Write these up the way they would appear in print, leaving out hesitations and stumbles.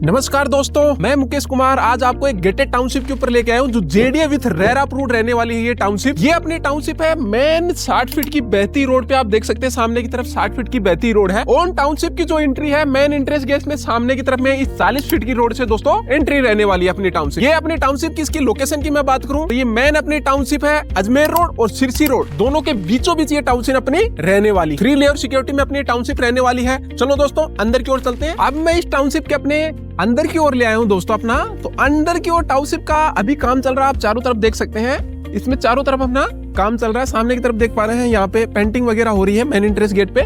नमस्कार दोस्तों, मैं मुकेश कुमार आज आपको एक गेटेड टाउनशिप के ऊपर लेके आया हूँ जो जेडीए विथ रेरा अप्रूव्ड रहने वाली है। ये टाउनशिप, ये अपनी टाउनशिप है मेन 60 फीट की बहती रोड पे। आप देख सकते हैं सामने की तरफ 60 फीट की बहती रोड है। ओन टाउनशिप की जो एंट्री है मेन एंट्रेंस गेट में सामने की तरफ में इस 40 फीट की रोड से दोस्तों एंट्री रहने वाली है अपनी टाउनशिप। ये अपनी टाउनशिप की इसकी लोकेशन की मैं बात करूँ तो ये मेन अपनी टाउनशिप है अजमेर रोड और सिरसी रोड दोनों के बीचों बीच ये टाउनशिप अपनी रहने वाली 3 लेयर सिक्योरिटी में अपनी टाउनशिप रहने वाली है। चलो दोस्तों अंदर की ओर चलते हैं। अब मैं इस टाउनशिप के अपने अंदर की ओर ले आया हूं दोस्तों अपना। तो अंदर की ओर टाउनशिप का अभी काम चल रहा है, आप चारों तरफ देख सकते हैं। इसमें चारों तरफ अपना काम चल रहा है। सामने की तरफ देख पा रहे हैं यहाँ पे पेंटिंग वगैरह हो रही है मेन एंट्रेंस गेट पे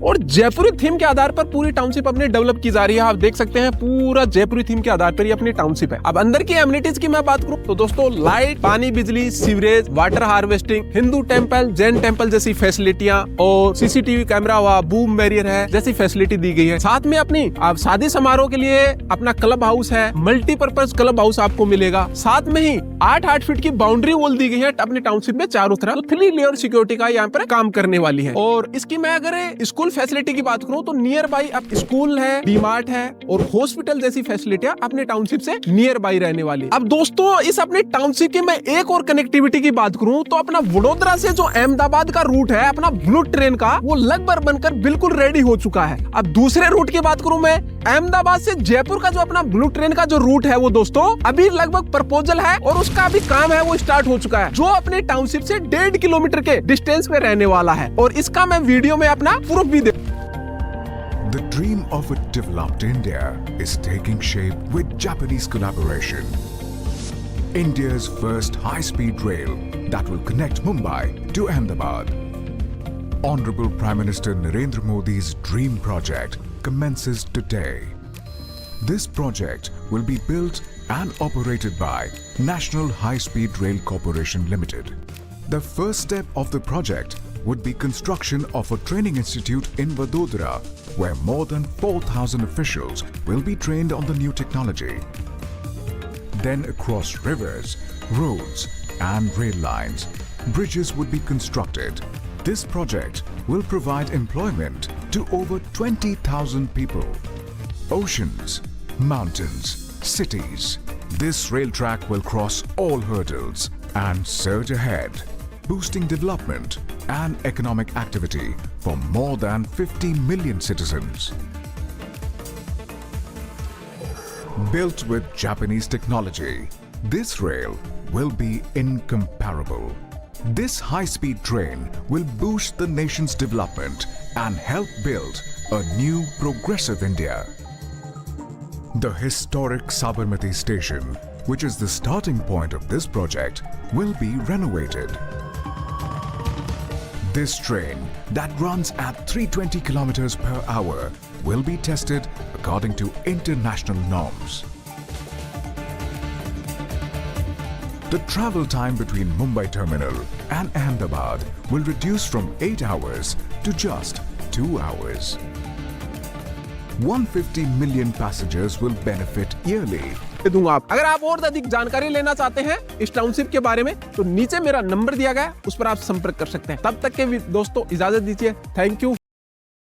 और जयपुरी थीम के आधार पर पूरी टाउनशिप अपने डेवलप की जा रही है। आप देख सकते हैं पूरा जयपुरी थीम के आधार पर ये अपनी टाउनशिप है। अब अंदर की एमिनिटीज की मैं बात करूं तो दोस्तों लाइट, पानी, बिजली, sewerage, water harvesting, Hindu temple, Jain temple जैसी फैसिलिटियां और सीसीटीवी कैमरा हुआ, बूम बैरियर है जैसी फैसिलिटी दी गई है। साथ में अपनी शादी समारोह के लिए अपना क्लब हाउस है, मल्टीपर्पज क्लब हाउस आपको मिलेगा। साथ में ही 8 फीट की बाउंड्री वॉल दी गई है अपनी टाउनशिप में चारों तरफ। तो 3 लेयर सिक्योरिटी का यहाँ पर काम करने वाली है। और इसकी मैं अगर स्कूल फैसिलिटी की बात करूं तो नियर बाई अब स्कूल है, डीमार्ट है और हॉस्पिटल जैसी फैसिलिटियां अपने टाउनशिप से नियर बाई रहने वाली। अब दोस्तों इस अपने टाउनशिप की मैं एक और कनेक्टिविटी की बात करूं तो अपना वडोदरा से जो अहमदाबाद का रूट है अपना बुलेट ट्रेन का, वो लगभग बनकर बिल्कुल रेडी हो चुका है। अब दूसरे रूट की बात करूं मैं, अहमदाबाद से जयपुर का जो अपना बुलेट ट्रेन का जो रूट है वो दोस्तों अभी लगभग प्रपोजल है और उसका अभी काम है वो स्टार्ट हो चुका है, जो अपने टाउनशिप से 1.5 किलोमीटर के डिस्टेंस पे रहने वाला है। और इसका मैं वीडियो में अपना प्रूफ भी दे। The dream of a developed India is taking shape with Japanese collaboration. India's first high-speed rail that will connect Mumbai to Ahmedabad. Honorable Prime Minister Narendra Modi's dream project commences today. This project will be built and operated by National High-Speed Rail Corporation Limited. The first step of the project would be construction of a training institute in Vadodara, where more than 4,000 officials will be trained on the new technology. Then across rivers, roads and rail lines, bridges would be constructed. This project will provide employment to over 20,000 people. Oceans, mountains, cities. This rail track will cross all hurdles and surge ahead, boosting development and economic activity for more than 50 million citizens. Built with Japanese technology, this rail will be incomparable. This high-speed train will boost the nation's development and help build a new progressive India. The historic Sabarmati station, which is the starting point of this project, will be renovated. This train that runs at 320 kilometers per hour will be tested according to international norms. The travel time between Mumbai terminal and Ahmedabad will reduce from 8 hours to just 2 hours. 150 million passengers will benefit yearly. दूंगा आप अगर आप और अधिक जानकारी लेना चाहते हैं इस टाउनशिप के बारे में तो नीचे मेरा नंबर दिया गया है, उस पर आप संपर्क कर सकते हैं। तब तक के दोस्तों इजाजत दीजिए। Thank you.